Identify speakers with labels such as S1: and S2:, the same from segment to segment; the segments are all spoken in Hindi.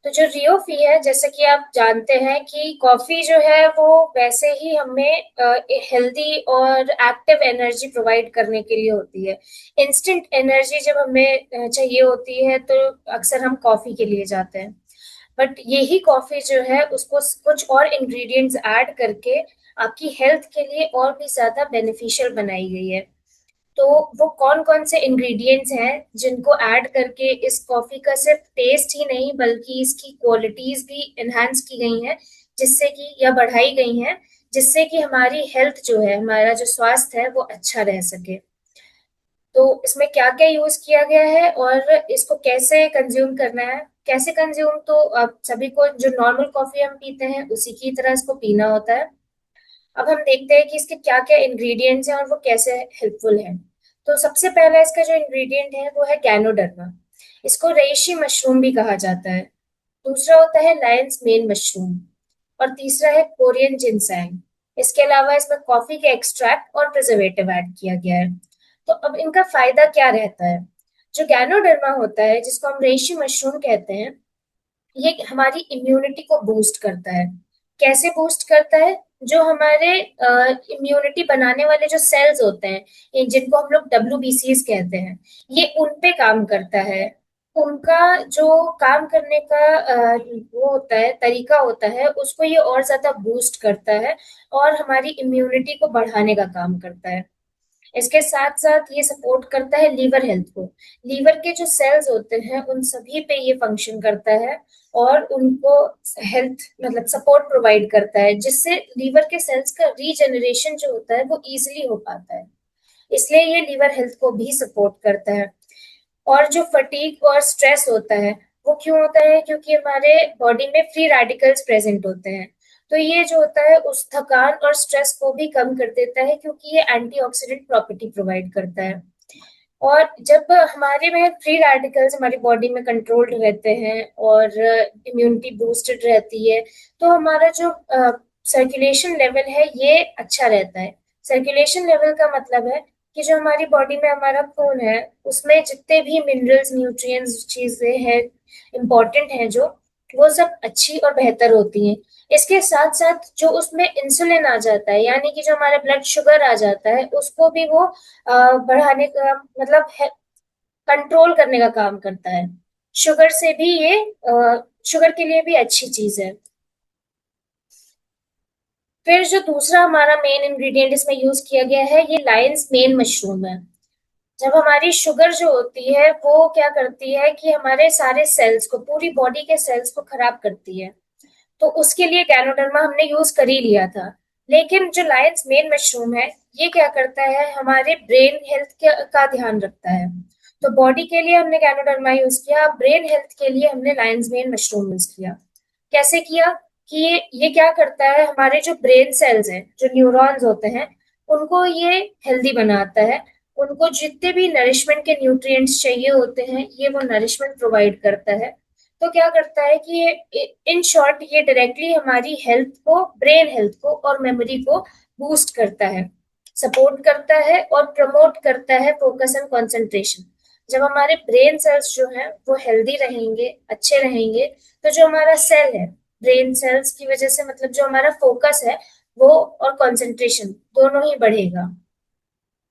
S1: तो जो रियोफी है, जैसे कि आप जानते हैं कि कॉफी जो है वो वैसे ही हमें हेल्दी और एक्टिव एनर्जी प्रोवाइड करने के लिए होती है। इंस्टेंट एनर्जी जब हमें चाहिए होती है तो अक्सर हम कॉफी के लिए जाते हैं। बट यही कॉफी जो है उसको कुछ और इंग्रेडिएंट्स ऐड करके आपकी हेल्थ के लिए और भी ज्यादा बेनिफिशियल बनाई गई है। तो वो कौन कौन से इंग्रेडिएंट्स हैं जिनको ऐड करके इस कॉफी का सिर्फ टेस्ट ही नहीं बल्कि इसकी क्वालिटीज भी इनहेंस की गई हैं, जिससे कि या बढ़ाई गई हैं, जिससे कि हमारी हेल्थ जो है, हमारा जो स्वास्थ्य है वो अच्छा रह सके। तो इसमें क्या क्या यूज किया गया है और इसको कैसे कंज्यूम करना है। कैसे कंज्यूम, तो आप सभी को जो नॉर्मल कॉफी हम पीते हैं उसी की तरह इसको पीना होता है। अब हम देखते हैं कि इसके क्या क्या इंग्रेडिएंट्स हैं और वो कैसे हेल्पफुल हैं। तो सबसे पहला इसका जो इंग्रेडिएंट है वो है गैनोडर्मा। इसको रेइशी मशरूम भी कहा जाता है। दूसरा होता है लायंस मेन मशरूम। और तीसरा है कोरियन जिनसैंग। इसके अलावा इसमें कॉफी के एक्सट्रैक्ट और प्रिजर्वेटिव ऐड किया गया है। तो अब इनका फायदा क्या रहता है। जो गैनोडर्मा होता है, जिसको हम रेइशी मशरूम कहते हैं, ये हमारी इम्यूनिटी को बूस्ट करता है। कैसे बूस्ट करता है। जो हमारे इम्यूनिटी बनाने वाले जो सेल्स होते हैं, जिनको हम लोग WBCs कहते हैं, ये उन पे काम करता है। उनका जो काम करने का वो होता है, तरीका होता है, उसको ये और ज्यादा बूस्ट करता है और हमारी इम्यूनिटी को बढ़ाने का काम करता है। इसके साथ साथ ये सपोर्ट करता है लीवर हेल्थ को। लीवर के जो सेल्स होते हैं उन सभी पे ये फंक्शन करता है और उनको हेल्थ मतलब सपोर्ट प्रोवाइड करता है, जिससे लीवर के सेल्स का रीजनरेशन जो होता है वो इजीली हो पाता है। इसलिए ये लीवर हेल्थ को भी सपोर्ट करता है। और जो फटीग और स्ट्रेस होता है, वो क्यों होता है, क्योंकि हमारे बॉडी में फ्री रेडिकल्स प्रेजेंट होते हैं। तो ये जो होता है उस थकान और स्ट्रेस को भी कम कर देता है, क्योंकि ये एंटीऑक्सीडेंट प्रॉपर्टी प्रोवाइड करता है। और जब हमारे में फ्री रेडिकल्स हमारी बॉडी में कंट्रोल्ड रहते हैं और इम्यूनिटी बूस्टेड रहती है, तो हमारा जो सर्कुलेशन लेवल है ये अच्छा रहता है। सर्कुलेशन लेवल का मतलब है कि जो हमारी बॉडी में हमारा खून है, उसमें जितने भी मिनरल्स न्यूट्रिएंट्स चीजें हैं इम्पोर्टेंट हैं, जो वो सब अच्छी और बेहतर होती हैं। इसके साथ साथ जो उसमें इंसुलिन आ जाता है, यानी कि जो हमारा ब्लड शुगर आ जाता है, उसको भी वो बढ़ाने का मतलब कंट्रोल करने का काम करता है। शुगर से भी ये शुगर के लिए भी अच्छी चीज है। फिर जो दूसरा हमारा मेन इंग्रेडिएंट इसमें यूज किया गया है, ये लायंस मेन मशरूम है। जब हमारी शुगर जो होती है वो क्या करती है कि हमारे सारे सेल्स को, पूरी बॉडी के सेल्स को खराब करती है। तो उसके लिए गैनोडर्मा हमने यूज कर ही लिया था। लेकिन जो लायंस मेन मशरूम है, ये क्या करता है, हमारे ब्रेन हेल्थ का ध्यान रखता है। तो बॉडी के लिए हमने गैनोडर्मा यूज किया, ब्रेन हेल्थ के लिए हमने लायंस मेन मशरूम यूज किया। कैसे किया कि ये क्या करता है, हमारे जो ब्रेन सेल्स हैं, जो न्यूरॉन्स होते हैं, उनको ये हेल्दी बनाता है। उनको जितने भी नरिशमेंट के न्यूट्रिएंट्स चाहिए होते हैं, ये वो नरिशमेंट प्रोवाइड करता है। तो क्या करता है कि ये इन शॉर्ट ये डायरेक्टली हमारी हेल्थ को, ब्रेन हेल्थ को और मेमोरी को बूस्ट करता है, सपोर्ट करता है और प्रमोट करता है फोकस एंड कंसंट्रेशन। जब हमारे ब्रेन सेल्स जो हैं वो हेल्दी रहेंगे, अच्छे रहेंगे, तो जो हमारा सेल है, ब्रेन सेल्स की वजह से मतलब जो हमारा फोकस है वो और कंसंट्रेशन दोनों ही बढ़ेगा।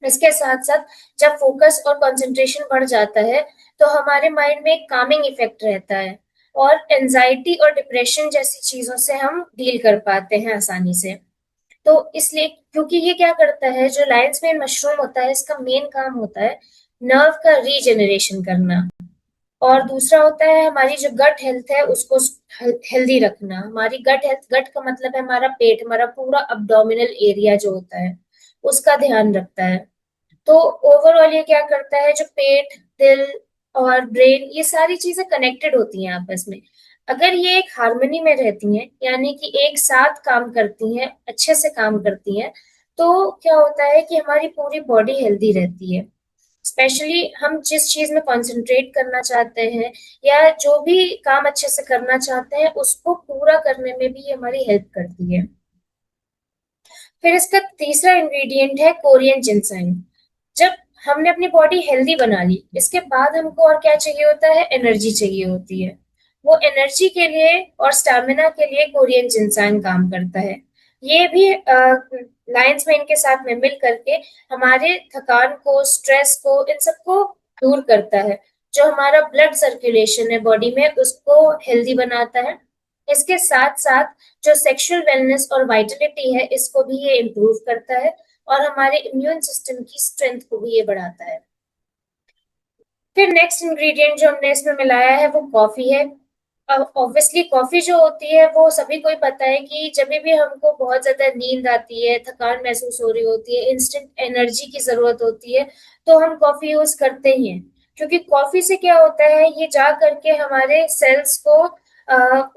S1: इसके साथ साथ जब फोकस और कंसंट्रेशन बढ़ जाता है तो हमारे माइंड में एक कामिंग इफेक्ट रहता है और एंजाइटी और डिप्रेशन जैसी चीजों से हम डील कर पाते हैं आसानी से। तो इसलिए, क्योंकि ये क्या करता है, जो लायंस मेन मशरूम होता है, इसका मेन काम होता है नर्व का रीजनरेशन करना। और दूसरा होता है हमारी जो गट हेल्थ है उसको हेल्दी रखना। हमारी गट हेल्थ, गट का मतलब है हमारा पेट, हमारा पूरा अब्डोमिनल एरिया जो होता है उसका ध्यान रखता है। तो ओवरऑल ये क्या करता है, जो पेट, दिल और ब्रेन, ये सारी चीजें कनेक्टेड होती हैं आपस में। अगर ये एक हार्मनी में रहती हैं, यानी कि एक साथ काम करती हैं, अच्छे से काम करती हैं, तो क्या होता है कि हमारी पूरी बॉडी हेल्दी रहती है। स्पेशली हम जिस चीज में कंसंट्रेट करना चाहते हैं या जो भी काम अच्छे से करना चाहते हैं, उसको पूरा करने में भी ये हमारी हेल्प करती है। फिर इसका तीसरा इंग्रेडिएंट है कोरियन जिनसैंग। जब हमने अपनी बॉडी हेल्दी बना ली, इसके बाद हमको और क्या चाहिए होता है, एनर्जी चाहिए होती है। वो एनर्जी के लिए और स्टैमिना के लिए कोरियन जिनसैंग काम करता है। ये भी लायंस मेन के साथ में मिल करके हमारे थकान को, स्ट्रेस को, इन सबको दूर करता है। जो हमारा ब्लड सर्कुलेशन है बॉडी में उसको हेल्दी बनाता है। इसके साथ साथ जो सेक्सुअल वेलनेस और वाइटलिटी है इसको भी ये इम्प्रूव करता है, और हमारे इम्यून सिस्टम की स्ट्रेंथ को भी ये बढ़ाता है। फिर नेक्स्ट इंग्रेडिएंट जो हमने इसमें मिलाया है वो कॉफी है। अब ऑब्वियसली कॉफी जो होती है वो सभी को ही पता है कि जब भी हमको बहुत ज्यादा नींद आती है, थकान महसूस हो रही होती है, इंस्टेंट एनर्जी की जरूरत होती है, तो हम कॉफी यूज करते ही हैं। क्योंकि कॉफी से क्या होता है, ये जा करके हमारे सेल्स को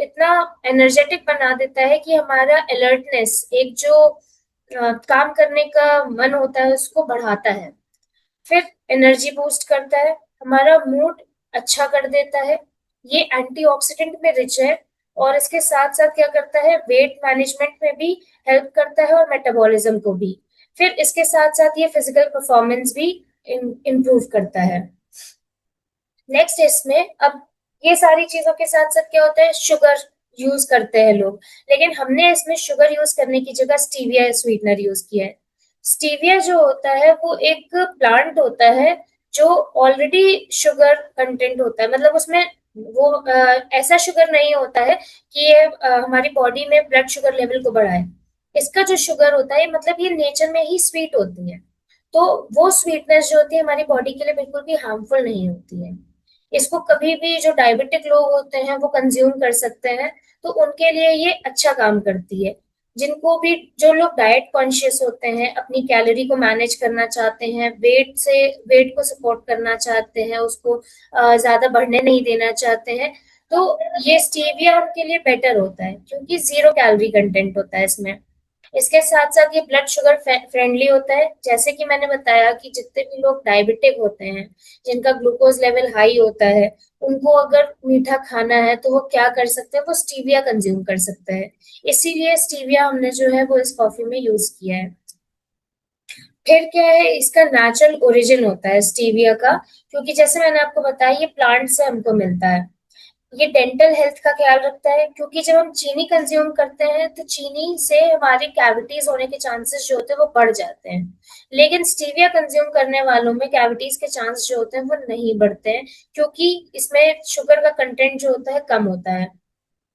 S1: इतना एनर्जेटिक बना देता है कि हमारा अलर्टनेस, एक जो काम करने का मन होता है उसको बढ़ाता है। फिर एनर्जी बूस्ट करता है, हमारा मूड अच्छा कर देता है। ये एंटीऑक्सीडेंट में रिच है, और इसके साथ साथ क्या करता है, वेट मैनेजमेंट में भी हेल्प करता है और मेटाबॉलिज्म को भी। फिर इसके साथ साथ ये फिजिकल परफॉर्मेंस भी इम्प्रूव करता है। नेक्स्ट इसमें अब ये सारी चीजों के साथ साथ क्या होता है, शुगर यूज करते हैं लोग, लेकिन हमने इसमें शुगर यूज करने की जगह स्टीविया स्वीटनर यूज किया है। स्टीविया जो होता है वो एक प्लांट होता है जो ऑलरेडी शुगर कंटेंट होता है, मतलब उसमें वो ऐसा शुगर नहीं होता है कि ये हमारी बॉडी में ब्लड शुगर लेवल को बढ़ाए। इसका जो शुगर होता है मतलब ये नेचर में ही स्वीट होती है, तो वो स्वीटनेस जो होती है हमारी बॉडी के लिए बिल्कुल भी हार्मफुल नहीं होती है। इसको कभी भी जो डायबिटिक लोग होते हैं वो कंज्यूम कर सकते हैं, तो उनके लिए ये अच्छा काम करती है। जिनको भी, जो लोग डाइट कॉन्शियस होते हैं, अपनी कैलोरी को मैनेज करना चाहते हैं, वेट को सपोर्ट करना चाहते हैं, उसको ज्यादा बढ़ने नहीं देना चाहते हैं, तो ये स्टीविया उनके लिए बेटर होता है क्योंकि जीरो कैलोरी कंटेंट होता है इसमें। इसके साथ साथ ये ब्लड शुगर फ्रेंडली होता है। जैसे कि मैंने बताया कि जितने भी लोग डायबिटिक होते हैं, जिनका ग्लूकोज लेवल हाई होता है, उनको अगर मीठा खाना है तो वो क्या कर सकते हैं, वो स्टीविया कंज्यूम कर सकते हैं। इसीलिए स्टीविया हमने जो है वो इस कॉफी में यूज किया है। फिर क्या है, इसका नेचुरल ओरिजिन होता है स्टीविया का, क्योंकि जैसे मैंने आपको बताया ये प्लांट से हमको मिलता है। ये डेंटल हेल्थ का ख्याल रखता है, क्योंकि जब हम चीनी कंज्यूम करते हैं तो चीनी से हमारी कैविटीज होने के चांसेस जो होते हैं वो बढ़ जाते हैं। लेकिन स्टीविया कंज्यूम करने वालों में कैविटीज के चांस जो होते हैं वो नहीं बढ़ते हैं, क्योंकि इसमें शुगर का कंटेंट जो होता है कम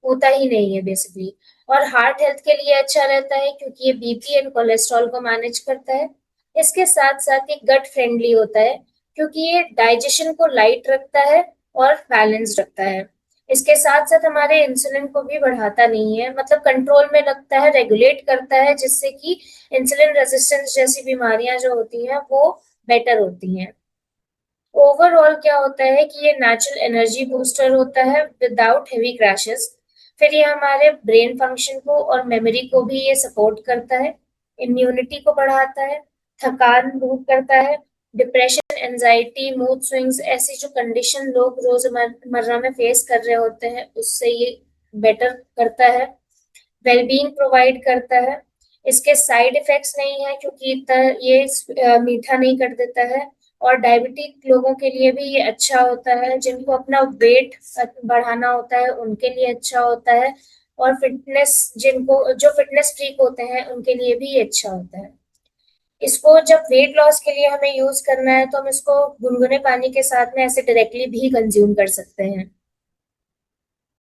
S1: होता ही नहीं है बेसिकली। और हार्ट हेल्थ के लिए अच्छा रहता है क्योंकि ये बीपी एंड कोलेस्ट्रॉल को मैनेज करता है। इसके साथ साथ ये गट फ्रेंडली होता है क्योंकि ये डाइजेशन को लाइट रखता है और बैलेंस रखता है। इसके साथ साथ हमारे इंसुलिन को भी बढ़ाता नहीं है, मतलब कंट्रोल में रखता है, रेगुलेट करता है, जिससे कि इंसुलिन रेजिस्टेंस जैसी बीमारियां जो होती हैं वो बेटर होती हैं। ओवरऑल क्या होता है कि ये नेचुरल एनर्जी बूस्टर होता है विदाउट हेवी क्रैशेस। फिर ये हमारे ब्रेन फंक्शन को और मेमोरी को भी ये सपोर्ट करता है, इम्यूनिटी को बढ़ाता है, थकान दूर करता है, डिप्रेशन, एंजाइटी, मूड स्विंग्स ऐसी जो कंडीशन लोग रोजमर्रा में फेस कर रहे होते हैं उससे ये बेटर करता है, वेलबींग प्रोवाइड करता है। इसके साइड इफेक्ट्स नहीं है क्योंकि इतना ये मीठा नहीं कर देता है। और डायबिटिक लोगों के लिए भी ये अच्छा होता है, जिनको अपना वेट बढ़ाना होता है उनके लिए अच्छा होता है। और फिटनेस, जिनको जो फिटनेस फ्रीक होते हैं उनके लिए भी ये अच्छा होता है। इसको जब वेट लॉस के लिए हमें यूज करना है तो हम इसको गुनगुने पानी के साथ में ऐसे डायरेक्टली भी कंज्यूम कर सकते हैं।